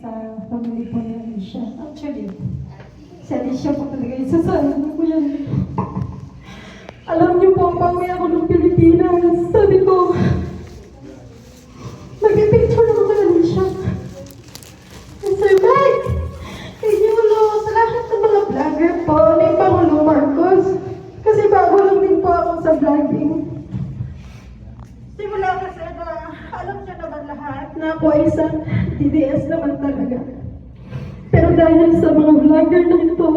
sa family po ni Alicia. Actually, si Alicia po talaga isa sa ano ko yan. Alam niyo po, pauwi ako ng Pilipinas. Sabi ko, magpipicture ako kay Alicia. And Sir Mike, inyulo sa lahat ng mga vlogger po ni Pangulo Marcos. Kasi bago lang din po ako sa vlogging. Simula kasi na alam niya naman lahat na ako ay isang DDS naman talaga. Pero dahil sa mga vlogger na ito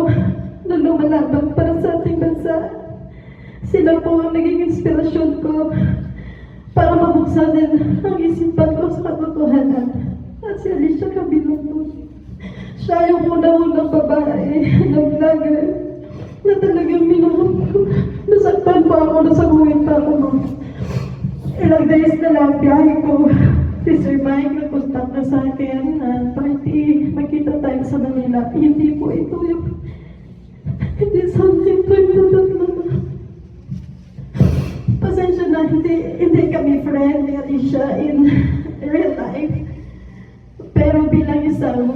na lumalaban para sa ating bansa, sila po ang naging inspirasyon ko para mabuksan din ang isipan ko sa katotohanan. At si Alicia Cabilondo, siya yung unang-unang babae na vlogger na talagang minahal ko. Nasaktan pa ako, nasaguhin pa ako. Ilang days na lang, biyahe ko. Si Sir Mike nag-contact na sa akin na party, magkita tayo sa Manila. Hindi po ito yung... Hindi something to yung pasensya na, hindi kami friend ni Alicia in real life. Pero bilang isang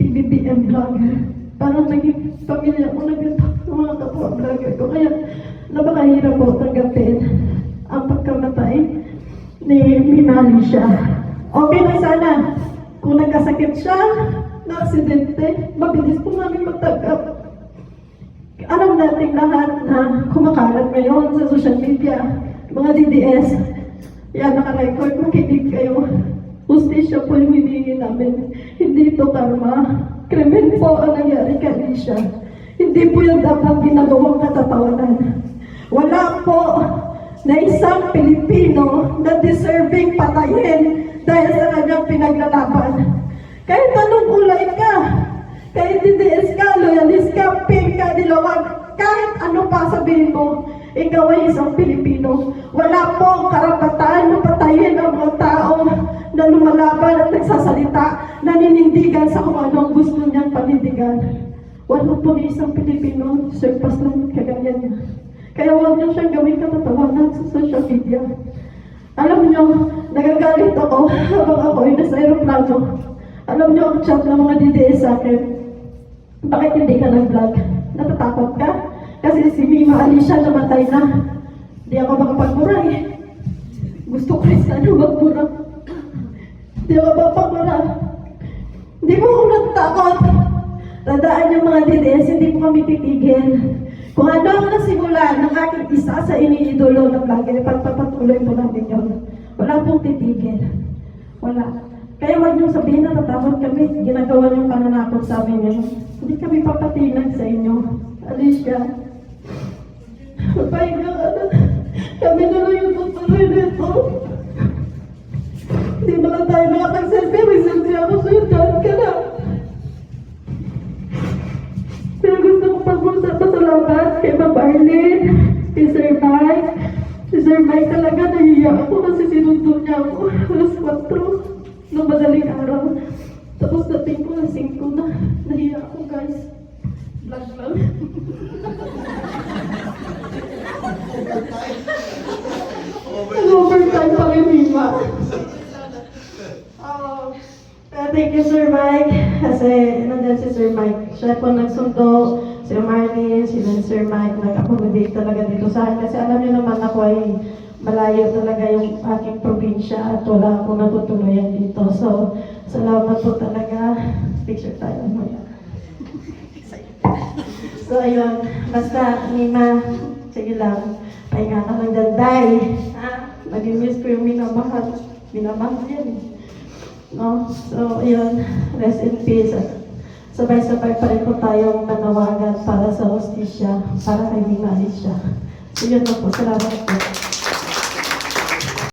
PBBM vlogger, parang naging pamilya ko na ganda ng mga kapwa vlogger ko. Kaya napakahirap po tanggapin ang pagkamatay ni Mina Alicia. Okay na sana kung nagkasakit siya, na aksidente, mabilis po namin magtanggap. Alam natin lahat na kumakalat ngayon sa social media, mga DDS, yan naka-record, makinig kayo. Justisya po yung hinihingi namin. Hindi ito karma. Krimen po ang nangyari kay Alicia. Hindi po yan dapat ginagawang katatawanan. Wala po na isang Pilipino na deserving patayin dahil sa kanyang pinaglalaban. Kahit anong kulay ka, kahit DDS ka, loyalist ka, pink ka, dilawan, kahit ano pa sabihin mo, ikaw ay isang Pilipino. Wala pong karapatan na patayin ang mga tao na lumalaban at nagsasalita, naninindigan sa kung ano ang gusto niyang panindigan. Wala pong isang Pilipino, surpass lang kagaya niya. Kaya huwag niyo siyang gawin katatawanan sa social media. Alam niyo, nagagalit ako habang ako ay nasa aeroplano. Alam niyo ang chat ng mga DDS sa akin. Bakit hindi ka nag-vlog? Natatakot ka? Kasi si Mima Alicia namatay na. Hindi ako makapagmura eh. Gusto ko rin sana magmura. Hindi ako makapagmura. Hindi po ako natatakot. Tandaan yung mga DDS, hindi po kami titigil. Kung ano ang nasimula ng aking isa sa iniidolo ng vlogger, pagpapatuloy po namin yun. Wala pong titigil. Wala. Kaya wag niyong sabihin na natatakot kami, ginagawa niyong pananakot sa amin ngayon. Hindi kami papatinag sa inyo. Alicia, pahinga ka na. Kami na lang yung tutuloy nito. Hindi ba lang tayo nakapag-selfie? May selfie ako sa'yo, dyan ka na. Pero gusto ko pasalamat kay Ma'am Arlene, kay Sir Mike. Si Sir Mike talaga nahiya ako kasi sinundo niya ako alas 4 ng madaling araw. Tapos dating ko na 5 na. Nahiya ako guys. Vlog lang. Overtime pa rin Mima. Thank you Sir Mike. Kasi nandiyan si Sir Mike. Siya po nagsundo. Si Marlene, si Sir Mike nag-accommodate talaga dito sa akin. Kasi alam niyo naman ako ay malayo talaga yung aking probinsya at wala akong natutuloyan dito. So, salamat po talaga. Picture tayo. So, ayun. Basta, Mima, sige lang. Pahinga ka ng danday. Mag-miss ko yung minamahal. Minamahal yan. No? So, ayun. Rest in peace. Sabay-sabay pa rin po tayong manawagan para sa hostisya, para kay Mima Alicia. So, yun na po. Salamat po.